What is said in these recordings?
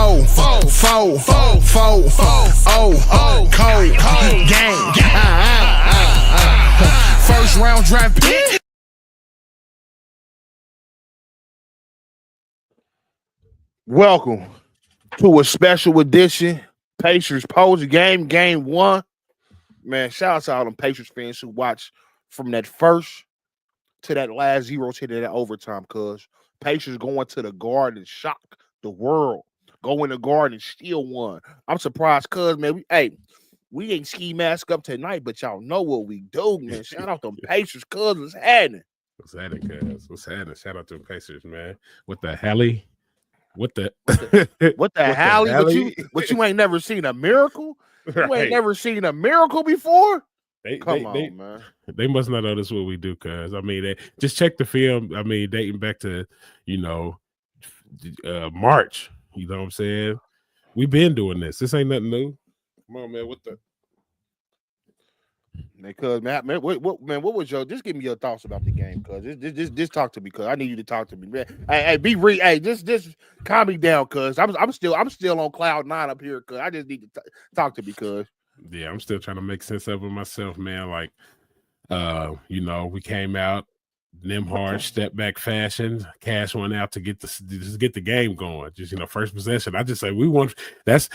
cold game. First round draft pick. Welcome to a special edition, Pacers Postgame Game 1. Man, shout out to all them Pacers fans who watched from that first to that last 0 to that overtime, cuz Pacers going to the Garden, shock the world. Go in the Garden, still won. I'm surprised, cuz, man, we ain't ski mask up tonight, but y'all know what we do, man. Shout out them Pacers, cuz, what's happening? What's happening, cuz? What's happening? Shout out to the Pacers, man. What the hell? What the hell? But you ain't never seen a miracle? Right. You ain't never seen a miracle before? Come on, man. They must not know this what we do, cuz. I mean, they just check the film. I mean, dating back to, March. You know what I'm saying? We've been doing this. This ain't nothing new. Come on, man. What the? Cuz, man, what was your? Just give me your thoughts about the game, cuz. Just talk to me, cuz. I need you to talk to me, man. Just calm me down, cuz. I'm still on cloud 9 up here, cuz. I just need to talk to me, cuz. Yeah, I'm still trying to make sense of it myself, man. Like, we came out, Nimhard step back fashion, cash one out to get the game going. Just first possession. I just say we want. That's,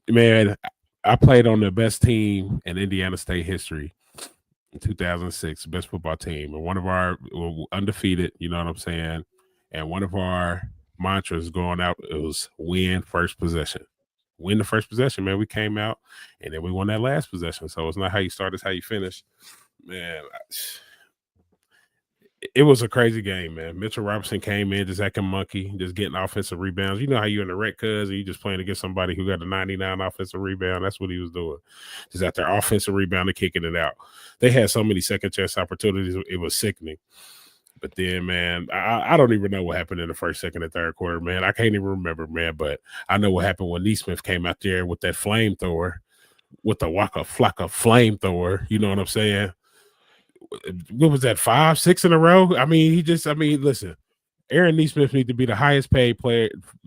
man. I played on the best team in Indiana State history in 2006, best football team, and one of our undefeated. You know what I'm saying? And one of our mantras going out, it was win first possession. Win the first possession, man. We came out and then we won that last possession. So it's not how you start, it's how you finish. Man, it was a crazy game, man. Mitchell Robinson came in just acting monkey, just getting offensive rebounds. You know how you in the rec, cuz, and you just playing against somebody who got a 99 offensive rebound. That's what he was doing. Just out there offensive rebound and kicking it out. They had so many second chance opportunities. It was sickening. But then, man, I don't even know what happened in the first, second, and third quarter, man. I can't even remember, man. But I know what happened when Neesmith came out there with that flamethrower, with the Waka Flocka flamethrower. You know what I'm saying? What was that, 5, 6 in a row? Listen, Aaron Neesmith needs to be the highest paid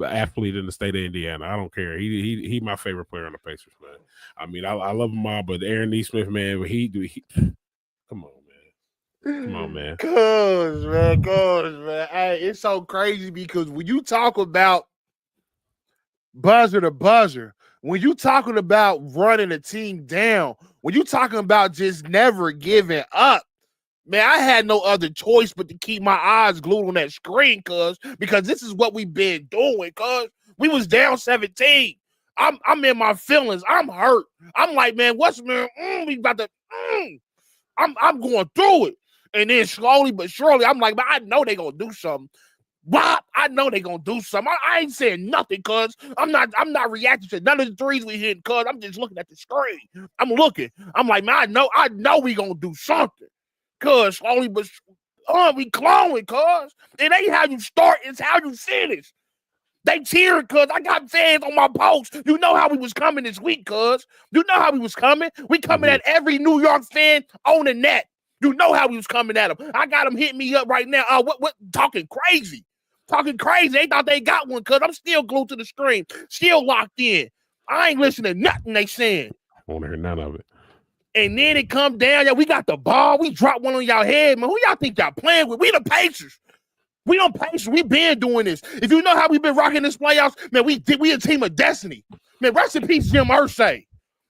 athlete in the state of Indiana. I don't care. He my favorite player on the Pacers, man. I mean, I love him all, but Aaron Neesmith, man, come on. Come on, man. Cuz, man. Hey, it's so crazy because when you talk about buzzer to buzzer, when you talking about running a team down, when you talking about just never giving up, man, I had no other choice but to keep my eyes glued on that screen, because this is what we've been doing, cuz. We was down 17. I'm in my feelings. I'm hurt. I'm like, man, we about to I'm going through it. And then slowly but surely, I'm like, man, I know they're going to do something. What? I know they're going to do something. I ain't saying nothing, cuz. I'm not reacting to none of the threes we hit, cuz. I'm just looking at the screen. I'm looking. I'm like, man, I know we going to do something. Cuz, slowly but we clawing, cuz. It ain't how you start, it's how you finish. They cheering, cuz. I got fans on my post. You know how we was coming this week, cuz. You know how we was coming. We coming at every New York fan on the net. You know how we was coming at them. I got them hitting me up right now. What? Talking crazy. They thought they got one, cuz. I'm still glued to the screen. Still locked in. I ain't listening to nothing they saying. I want to hear none of it. And then it come down. Yeah, we got the ball. We dropped one on y'all head, man. Who y'all think y'all playing with? We the Pacers. We don't Pacers. We been doing this. If you know how we been rocking this playoffs, man, we a team of destiny. Man, rest in peace, Jim Irsay.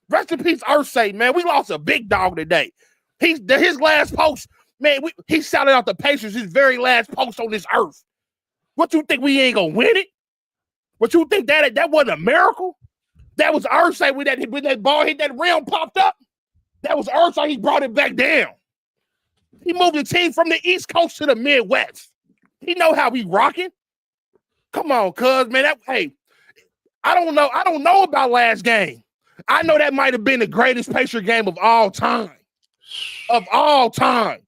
Rest in peace, Irsay, man. We lost a big dog today. His last post, man, he shouted out the Pacers, his very last post on this earth. What you think, we ain't gonna win it? What you think, that wasn't a miracle? That was Irsay when that ball hit that rim, popped up. That was Irsay, he brought it back down. He moved the team from the East Coast to the Midwest. He know how we rocking. Come on, cuz, man. I don't know about last game. I know that might have been the greatest Pacer game of all time. Of all time.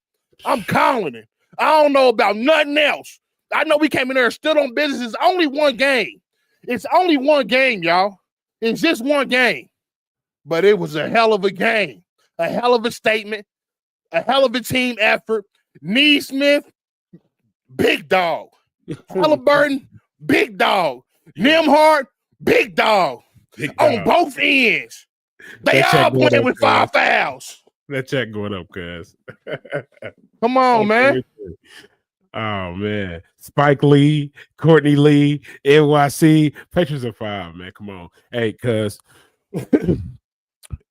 I'm calling it. I don't know about nothing else. I know we came in there and stood on business. It's only one game. It's only one game, y'all. It's just one game. But it was a hell of a game. A hell of a statement. A hell of a team effort. Neesmith, big dog. Halliburton, big dog. Nimhard, Big dog. Big On dog. both ends. They That all check going playing up, with cuz. 5 fouls. That check going up, cuz. Come on, man. Oh man, Spike Lee, Courtney Lee, NYC, Pacers are 5, man. Come on, hey, cuz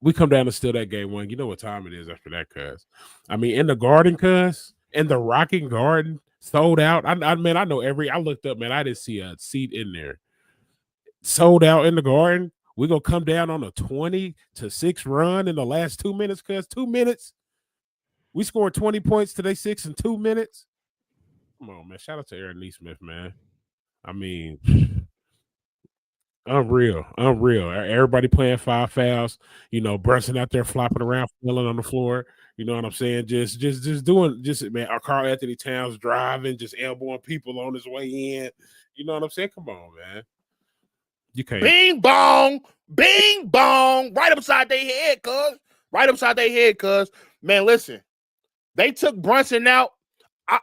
we come down to steal that game 1. You know what time it is after that, cuz. I mean, in the Garden, cuz, in the Rocking Garden, sold out. I know I looked up, man. I didn't see a seat in there. Sold out in the Garden. We're gonna come down on a 20-6 run in the last 2 minutes, cuz 2 minutes. We scored 20 points today, 6 in 2 minutes. Come on, man. Shout out to Aaron Neesmith, man. I mean, unreal. Everybody playing 5 fouls. You know, Brunson out there flopping around, falling on the floor. You know what I'm saying? Just doing, man. Our Karl Anthony Towns driving, just elbowing people on his way in. You know what I'm saying? Come on, man. You can't. Bing bong, right upside their head, cuz. Right upside their head, cuz. Man, listen. They took Brunson out.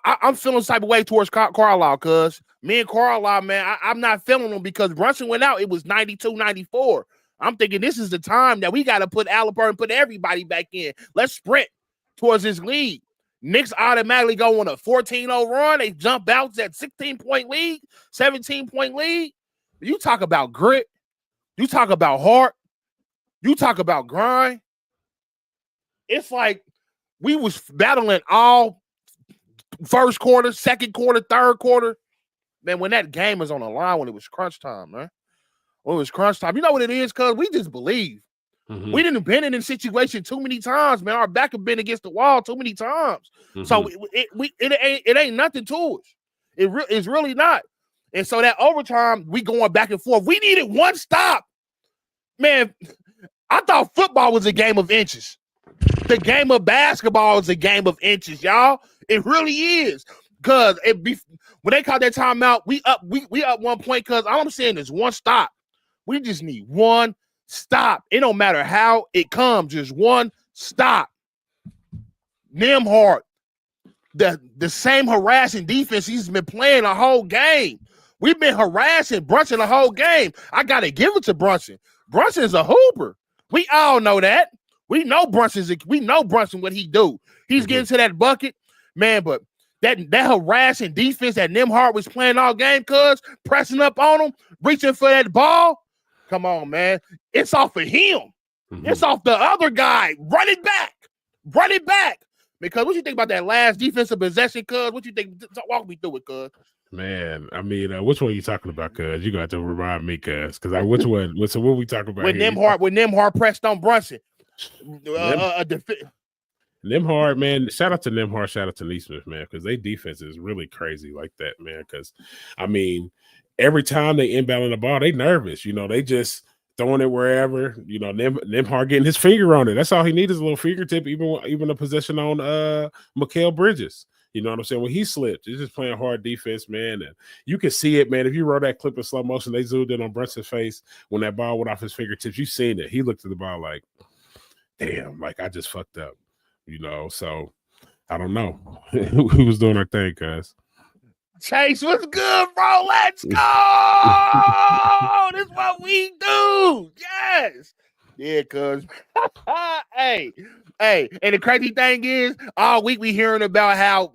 I'm feeling some type of way towards Carlisle, cuz. Me and Carlisle, man, I'm not feeling them because Brunson went out. It was 92-94. I'm thinking this is the time that we got to put Alipur and put everybody back in. Let's sprint towards this lead. Knicks automatically go on a 14-0 run. They jump out to that 16-point lead, 17-point lead. You talk about grit. You talk about heart. You talk about grind. It's like we was battling all first quarter, second quarter, third quarter. Man, when that game was on the line, when it was crunch time, man. When it was crunch time. You know what it is, cuz we just believe. Mm-hmm. We didn't been in a situation too many times, man. Our back have been against the wall too many times. Mm-hmm. So it ain't nothing to us. It's really not. And so that overtime, we going back and forth. We needed one stop. Man, I thought football was a game of inches. The game of basketball is a game of inches, y'all. It really is. Because when they called that timeout, we up 1 point because all I'm saying is one stop. We just need one stop. It don't matter how it comes, just one stop. Nembhard, the same harassing defense he's been playing the whole game. We've been harassing Brunson the whole game. I got to give it to Brunson. Brunson's a hooper. We all know that. We know Brunson what he do. He's getting to that bucket, man, but that harassing defense that Nembhard was playing all game, cuz pressing up on him, reaching for that ball. Come on, man. It's off of him. Mm-hmm. It's off the other guy. Run it back. Because what you think about that last defensive possession, cuz? What you think? Walk me through it, cuz. Man, I mean, which one are you talking about, cuz? You got to remind me, cuz. Because which one? So what we talking about? When Nembhard pressed on Brunson. Nembhard, man. Shout out to Nembhard. Shout out to Neesmith, man, because they defense is really crazy like that, man. Because I mean, every time they inbounding the ball, they nervous. You know, they just throwing it wherever. You know, Nembhard getting his finger on it. That's all he needs is a little fingertip. Even a possession on Mikal Bridges. You know what I'm saying? When he slipped, he's just playing hard defense, man. And you can see it, man. If you roll that clip in slow motion, they zoomed in on Brunson's face when that ball went off his fingertips. You seen it. He looked at the ball like, damn, like I just fucked up. You know, so I don't know. Who was doing our thing, guys? Chase, what's good, bro? Let's go. This is what we do. Yes. Yeah, cuz. Hey. And the crazy thing is, all week we hearing about how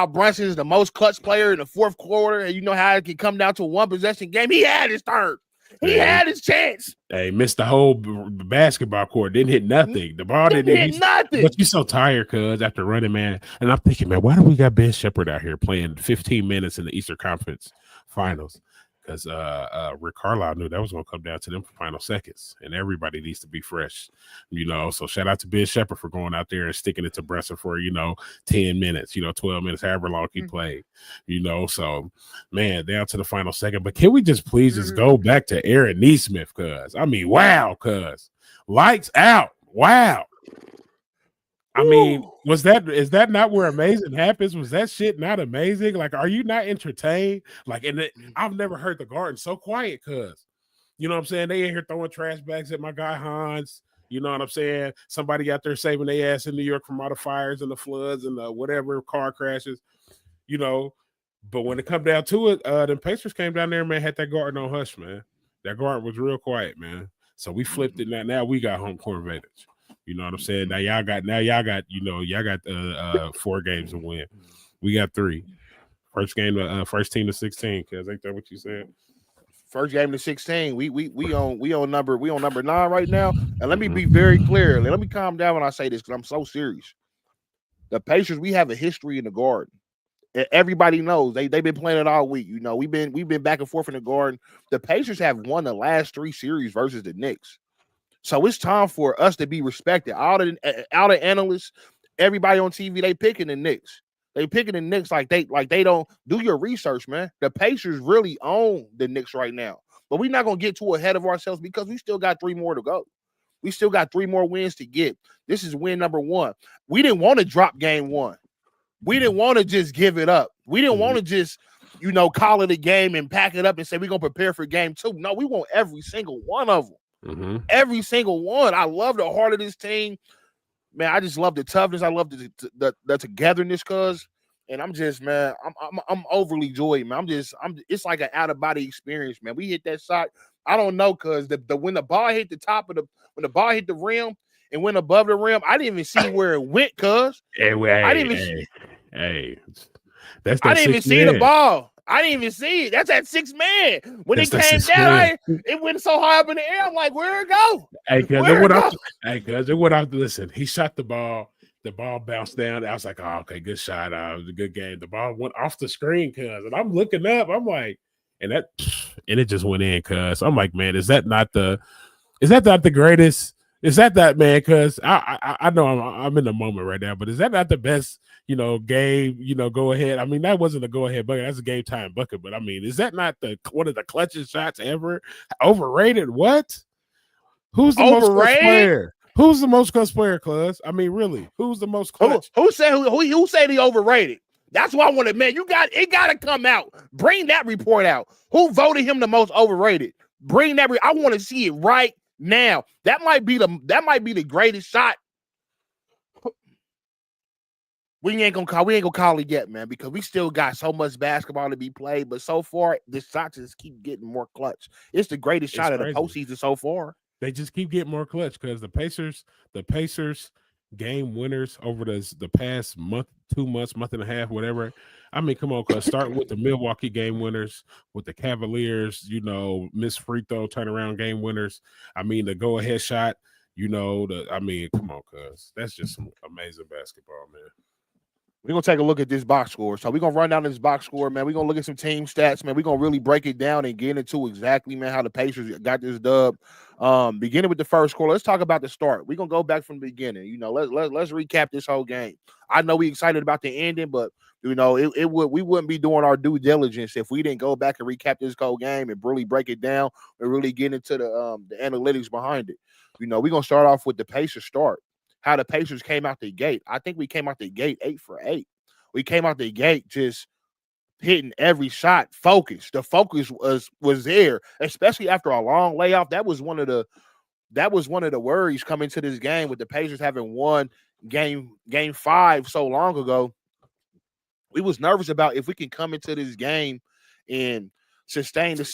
Brunson is the most clutch player in the fourth quarter, and you know how it can come down to a one possession game. He had his turn. He had his chance. Hey, missed the whole basketball court. Didn't hit nothing. The ball didn't hit nothing. But you're so tired, cuz, after running, man. And I'm thinking, man, why do we got Ben Shepherd out here playing 15 minutes in the Eastern Conference Finals? Because Rick Carlisle knew that was going to come down to them for final seconds, and everybody needs to be fresh, you know. So shout out to Ben Shepherd for going out there and sticking it to Brunson for 10 minutes, 12 minutes, however long he played, So man, down to the final second. But can we just please just go back to Aaron Neesmith? Cuz I mean, wow, cuz lights out, wow. I mean, is that not where amazing happens? Was that shit not amazing? Like, are you not entertained? Like, I've never heard the Garden so quiet, cuz, you know what I'm saying? They in here throwing trash bags at my guy Hans. You know what I'm saying? Somebody out there saving their ass in New York from all the fires and the floods and the whatever car crashes. But when it come down to it, the Pacers came down there, man, had that guard on hush, man. That guard was real quiet, man. So we flipped it. Now we got home court advantage. You know what I'm saying? Now y'all got 4 games to win. We got 3. First team to 16. Cause ain't that what you said? First game to 16. We on number 9 right now. And let me be very clear. Let me calm down when I say this because I'm so serious. The Pacers, we have a history in the Garden. Everybody knows they've been playing it all week. You know, we've been back and forth in the Garden. The Pacers have won the last 3 series versus the Knicks. So it's time for us to be respected. All the analysts, everybody on TV, they picking the Knicks. They picking the Knicks like they don't do your research, man. The Pacers really own the Knicks right now. But we're not gonna get too ahead of ourselves because we still got 3 more to go. We still got 3 more wins to get. This is win number 1. We didn't want to drop game 1. We didn't want to just give it up. We didn't want to just, call it a game and pack it up and say we're going to prepare for game 2. No, we want every single one of them. Mm-hmm. Every single one. I love the heart of this team. Man, I just love the toughness. I love the togetherness, and I'm just, man, I'm overly joyed, man. It's like an out-of-body experience, man. We hit that shot. I don't know, cuz when the ball hit when the ball hit the rim and went above the rim, I didn't even see where it went, cuz. I didn't even see the ball. I didn't even see it. That's that 6 man. When it came down, it went so high up in the air. I'm like, where'd it go? Cuz it went out. Listen, he shot the ball. The ball bounced down. I was like, oh, okay, good shot. It was a good game. The ball went off the screen, cuz. And I'm looking up. I'm like, and it just went in, cuz. I'm like, man, is that not the greatest? Is that man? Because I know I'm in the moment right now, but is that not the best, game, go ahead? I mean, that wasn't a go ahead bucket. That's a game time bucket. But I mean, is that not one of the clutchest shots ever? Overrated? What? Who's the most clutch player? Who's the most clutch player, Cuz? I mean, really, who's the most clutch? Who said he overrated? That's what I want to, man. It got to come out. Bring that report out. Who voted him the most overrated? Bring that. I want to see it right now. That might be the greatest shot. We ain't gonna call it yet, man, because we still got so much basketball to be played. But so far, the shots just keep getting more clutch. It's the greatest shot of the postseason so far. They just keep getting more clutch because the Pacers game winners over the past month, 2 months, month and a half, whatever. I mean, come on, cuz starting with the Milwaukee game winners, with the Cavaliers, miss free throw turnaround game winners. I mean, the go ahead shot, come on, cuz that's just some amazing basketball, man. We're going to take a look at this box score. So we're going to run down this box score, man. We're going to look at some team stats, man. We're going to really break it down and get into exactly, man, how the Pacers got this dub. Beginning with the first quarter, let's talk about the start. We're going to go back from the beginning. Let's recap this whole game. I know we're excited about the ending, but, we wouldn't be doing our due diligence if we didn't go back and recap this whole game and really break it down and really get into the analytics behind it. We're going to start off with the Pacers start. How the Pacers came out the gate. I think we came out the gate 8 for 8. We came out the gate just hitting every shot, focused. The focus was there, especially after a long layoff. That was one of the worries coming to this game with the Pacers having won game 5 so long ago. We was nervous about if we can come into this game and sustain the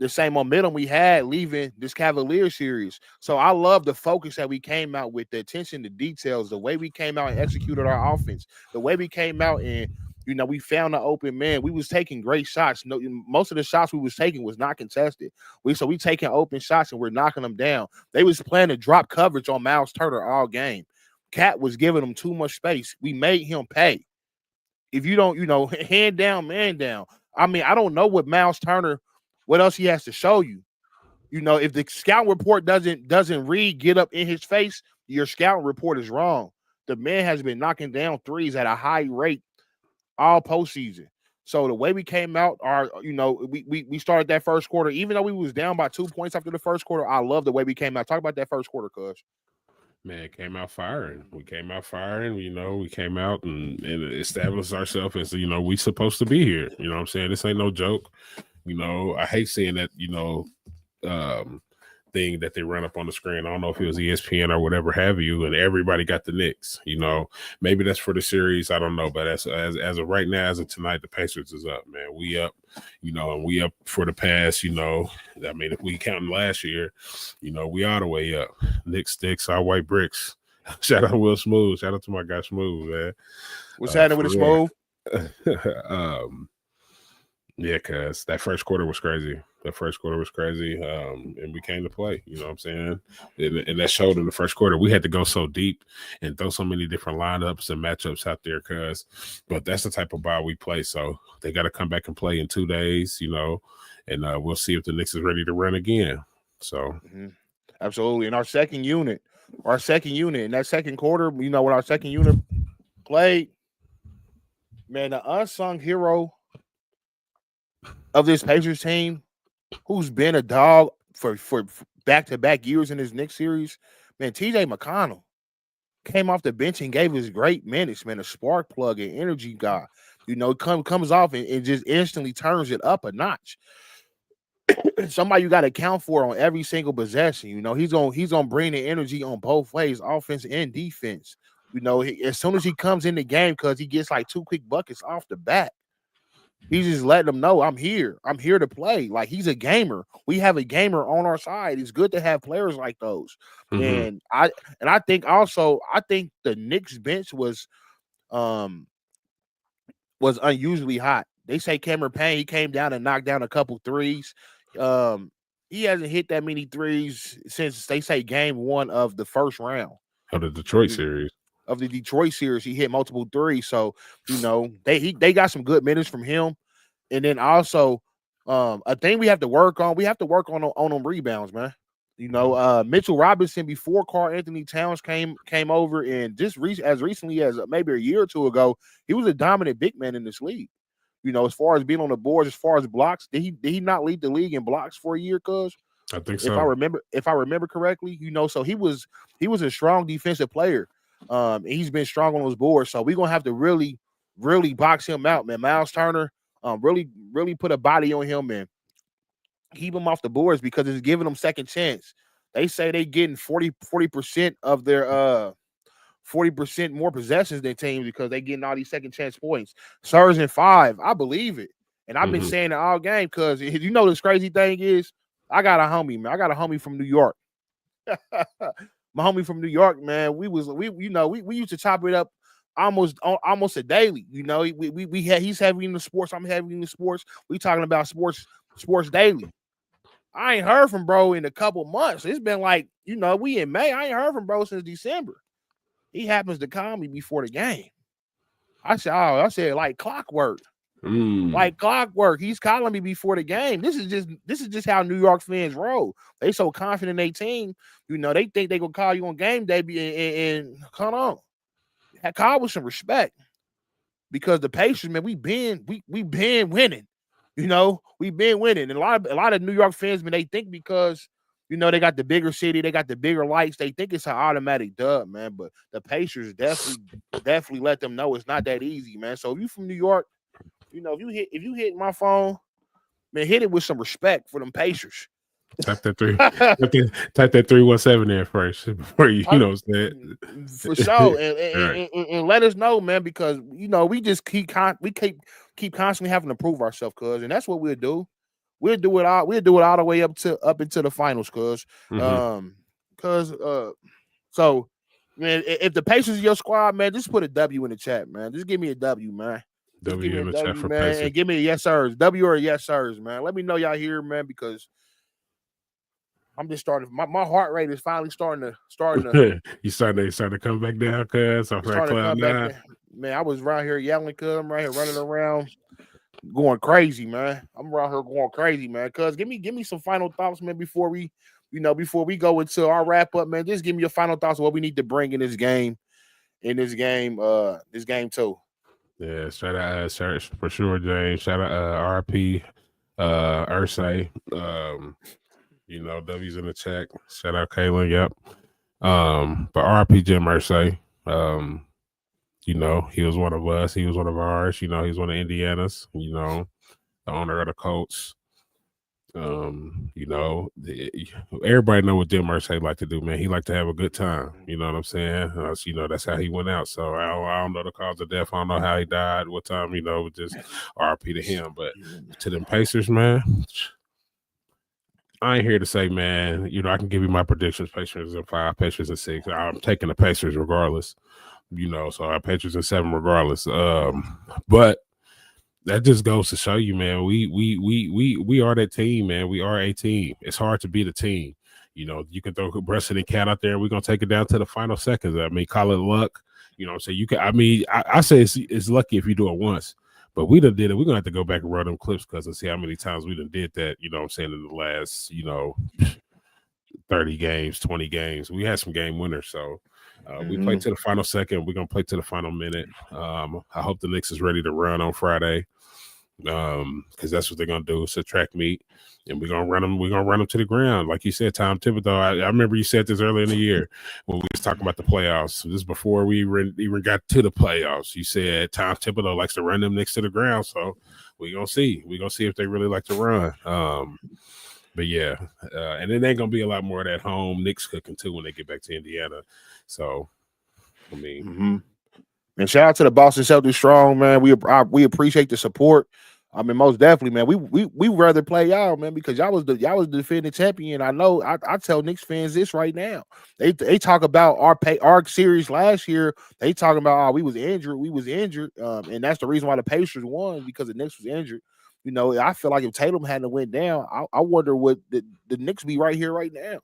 same momentum we had leaving this Cavaliers series. So I love the focus that we came out with, the attention to details, the way we came out and executed our offense, the way we came out and, we found the open man. We was taking great shots. No, most of the shots we was taking was not contested. We taking open shots and we're knocking them down. They was playing to drop coverage on Miles Turner all game. Cat was giving them too much space. We made him pay. If you don't, hand down, man down. I mean, I don't know what Miles Turner, what else he has to show you. If the scout report doesn't read, get up in his face, your scout report is wrong. The man has been knocking down threes at a high rate all postseason. So the way we came out, we started that first quarter, even though we was down by 2 points after the first quarter. I love the way we came out. Talk about that first quarter, cuz. Man, came out firing. We came out firing. We came out and established ourselves as, we supposed to be here. You know what I'm saying? This ain't no joke. I hate seeing that, thing that they run up on the screen. I don't know if it was ESPN or whatever have you, and everybody got the Knicks. Maybe that's for the series. I don't know, but as of right now, as of tonight, the Pacers is up, man. We up, and we up for the past. I mean, if we counting last year, we all the way up. Knicks sticks, our white bricks. Shout out Will Smooth. Shout out to my guy Smooth, man. What's happening with the Smooth? Yeah, cuz that first quarter was crazy. And we came to play, you know what I'm saying? And that showed in the first quarter. We had to go so deep and throw so many different lineups and matchups out there, but that's the type of ball we play. So they got to come back and play in 2 days, and we'll see if the Knicks is ready to run again. So absolutely. And our second unit in that second quarter, when our second unit played, man, the unsung hero of this Pacers team, who's been a dog for back-to-back years in this Knicks series, man, TJ McConnell came off the bench and gave us great minutes, man, a spark plug and energy guy. Comes off and just instantly turns it up a notch. Somebody you got to account for on every single possession. He's gonna bring the energy on both ways, offense and defense. As soon as he comes in the game, because he gets like 2 quick buckets off the bat, he's just letting them know, I'm here to play. Like, he's a gamer. We have a gamer on our side. It's good to have players like those. And I think the Knicks bench was unusually hot. They say Cameron Payne, he came down and knocked down a couple threes. He hasn't hit that many threes since, they say, game 1 of the first round of the Detroit series. He hit multiple threes. So, they got some good minutes from him. And then also, a thing we have to work on them rebounds, man. Mitchell Robinson, before Karl Anthony Towns came over, and just as recently as maybe a year or two ago, he was a dominant big man in this league. As far as being on the boards, as far as blocks, did he not lead the league in blocks for a year, cuz? I think so. If I remember correctly, so he was a strong defensive player. He's been strong on those boards. So we're gonna have to really, really box him out, man. Miles Turner, really, really put a body on him and keep him off the boards, because it's giving them second chance. They say they getting 40% of their 40% more possessions than teams, because they getting all these second chance points. Sirs in 5, I believe it. And I've been saying it all game, because this crazy thing is, I got a homie, man. I got a homie from New York. My homie from New York, man. We used to chop it up almost a daily. He's heavy in the sports. I'm heavy in the sports. We talking about sports daily. I ain't heard from bro in a couple months. It's been like, we in May. I ain't heard from bro since December. He happens to call me before the game. I said like clockwork. Like clockwork. He's calling me before the game. This is just how New York fans roll. They so confident in their team. They think they gonna call you on game day and come on. That call with some respect, because the Pacers, man, we been winning. We've been winning. And a lot of New York fans, man, they think because they got the bigger city, they got the bigger lights, they think it's an automatic dub, man. But the Pacers definitely let them know it's not that easy, man. So if you from New York, if you hit my phone, man, hit it with some respect for them Pacers. Type that 317 there first before you say for sure, and let us know, man, because we just keep constantly having to prove ourselves, cuz, and that's what we'll do. We'll do it all the way up into the finals, cuz. So, man, if the Pacers is your squad, man, just put a W in the chat, man. Just give me a W, man. W in the chat for man, Pacers. and give me a yes sirs, W or a yes sirs, man. Let me know y'all here, man, because I'm just starting. My heart rate is finally starting to. You starting to come back down, cuz. Man, I was around here yelling, cuz. I'm right here running around, going crazy, man. I'm around here going crazy, man. Cuz, give me some final thoughts, man, before we go into our wrap up, man. Just give me your final thoughts of what we need to bring in this game, too. Yeah, shout out for sure, James. Shout out RP, Ursay. W's in the chat. Shout out Kaylin. Yep. But RP Jim Ursay. He was one of us. He was one of ours. He's one of Indiana's. The owner of the Colts. Everybody know what Jim Irsay like to do, man. He like to have a good time. You know what I'm saying? That's how he went out. So I don't know the cause of death. I don't know how he died, what time, just RP to him. But to them Pacers, man, I ain't here to say, man, I can give you my predictions. Pacers in 5, Pacers in 6. I'm taking the Pacers regardless. So our Pacers in 7 regardless. But that just goes to show you, man, we are that team, man. We are a team. It's hard to beat a team. You can throw Bresson and Cat out there and we're gonna take it down to the final seconds. I mean, call it luck. So you can I say it's lucky if you do it once. But we done did it. We're gonna have to go back and run them clips because and see how many times we done did that, in the last, 30 games, 20 games. We had some game winners, so we played to the final second. We're gonna play to the final minute. I hope the Knicks is ready to run on Friday, because that's what they're gonna do. It's a track meet, and we're gonna run them. We're gonna run them to the ground, like you said, Tom Thibodeau. I remember you said this earlier in the year when we was talking about the playoffs. This is before we even got to the playoffs. You said Tom Thibodeau likes to run them Knicks to the ground, so we're gonna see. We're gonna see if they really like to run. But yeah, and it ain't gonna be a lot more of that home Knicks cooking too when they get back to Indiana. So, I mean, and shout out to the Boston Celtics strong, man. We appreciate the support. I mean, most definitely, man. We rather play y'all, man, because y'all was the defending champion. I know. I tell Knicks fans this right now. They talk about our series last year. They talking about we was injured, and that's the reason why the Pacers won, because the Knicks was injured. I feel like if Tatum hadn't went down, I wonder what the Knicks be right here right now.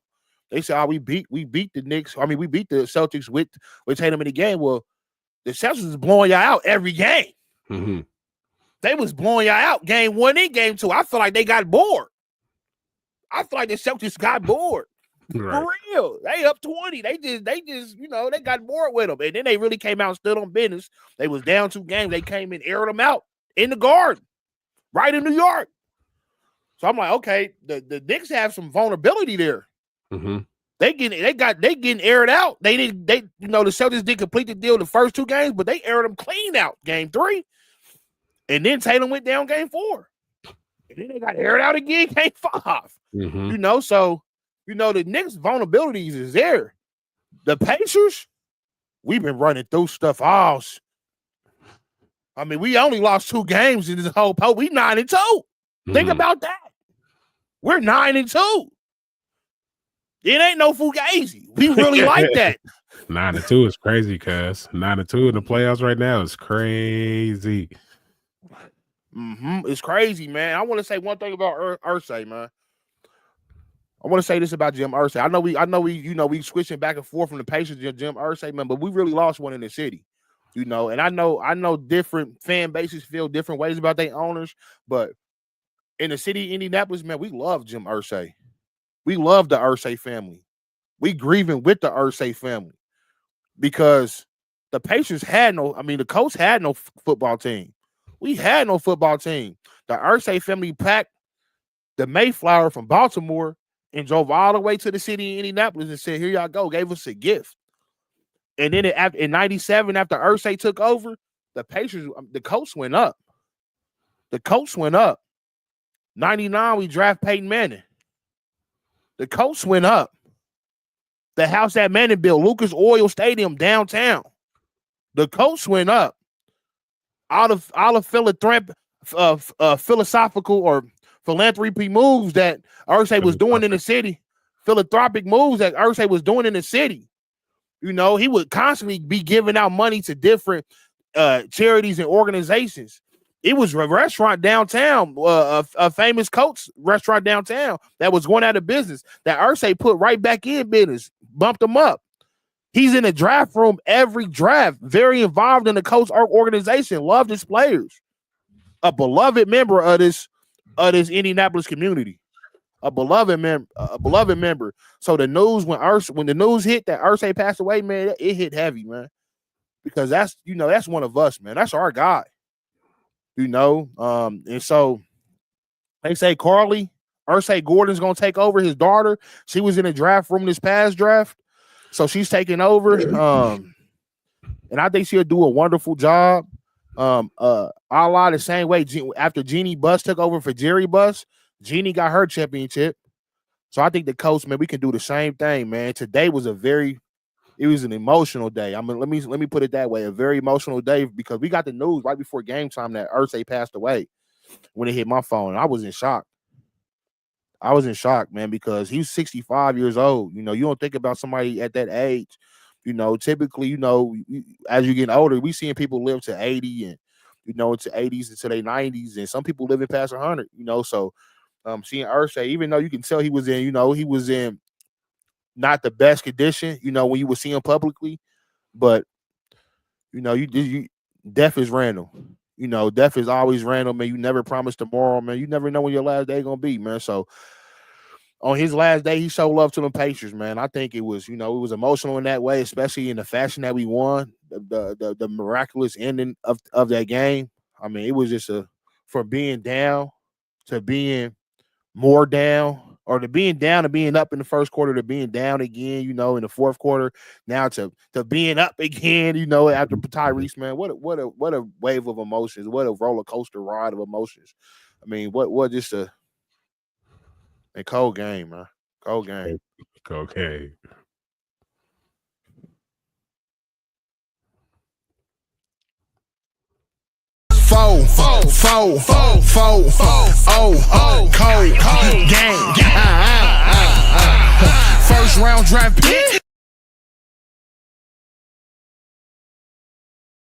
They say, we beat the Knicks. I mean, we beat the Celtics with Tatum in the game. Well, the Celtics was blowing y'all out every game. Mm-hmm. They was blowing y'all out game 1 and game 2. I feel like they got bored. I feel like the Celtics got bored. Right. For real. They up 20. They just, they got bored with them. And then they really came out and stood on business. They was down 2 games. They came and aired them out in the Garden. Right in New York. So I'm like, okay, the Knicks have some vulnerability there. Mm-hmm. They getting aired out. The Celtics did complete the deal the first 2 games, but they aired them clean out game 3. And then Tatum went down game 4. And then they got aired out again game 5. Mm-hmm. So the Knicks vulnerabilities is there. The Pacers, we've been running through stuff all. I mean, we only lost 2 games in this whole post. We 9-2. Think about that. We're 9-2. It ain't no fugazi. We really like that. 9-2 is crazy, cuz 9-2 in the playoffs right now is crazy. It's crazy, man. I want to say one thing about Irsay, man. I want to say this about Jim Irsay. I know we switching back and forth from the Pacers to Jim Irsay, man, but we really lost one in the city. And I know different fan bases feel different ways about their owners, but in the city of Indianapolis, man, we love Jim Irsay. We love the Irsay family. We grieving with the Irsay family because the Pacers the Colts had no football team. We had no football team. The Irsay family packed the Mayflower from Baltimore and drove all the way to the city of Indianapolis and said, here y'all go, gave us a gift. And then in 97, after Irsay took over, the Colts went up. The Colts went up. 99, we draft Peyton Manning. The Colts went up. The house that Manning built, Lucas Oil Stadium downtown. The Colts went up. All of philosophical or philanthropy moves that Irsay was doing in the city, philanthropic moves that Irsay was doing in the city. He would constantly be giving out money to different charities and organizations. It was a restaurant downtown, a famous Colts restaurant downtown that was going out of business that Irsay put right back in business, bumped them up. He's in the draft room every draft, very involved in the Colts organization, loved his players, a beloved member of this Indianapolis community. A beloved member. So the news when the news hit that Irsay passed away, man, it hit heavy, man. Because that's one of us, man. That's our guy. And so they say Carly, Irsay Gordon's gonna take over his daughter. She was in the draft room this past draft. So she's taking over. And I think she'll do a wonderful job. A la the same way after Jeannie Buss took over for Jerry Buss. Jeannie got her championship. So I think the coach, man, we can do the same thing, man. Today was it was an emotional day. I mean, let me put it that way, a very emotional day because we got the news right before game time that Irsay passed away when it hit my phone. I was in shock. I was in shock, man, because he's 65 years old. You know, you don't think about somebody at that age. You know, typically, you know, as you get older, we seeing people live to 80 and, you know, into 80s into their 90s, and some people living past 100, you know. So seeing Irsay, even though you can tell he was in not the best condition, you know, when you would see him publicly, but, you know, death is random. You know, death is always random, man. You never promise tomorrow, man. You never know when your last day gonna be, man. So on his last day, he showed love to the Pacers, man. I think it was, you know, it was emotional in that way, especially in the fashion that we won, the miraculous ending of that game. I mean, it was just from being down to being more down, or to being down to being up in the first quarter to being down again, you know, in the fourth quarter, now to being up again, you know, after Tyrese, man. What a wave of emotions, what a roller coaster ride of emotions. I mean, what just a cold game, man. Cold game. Okay. Four, cold game. First round draft pick.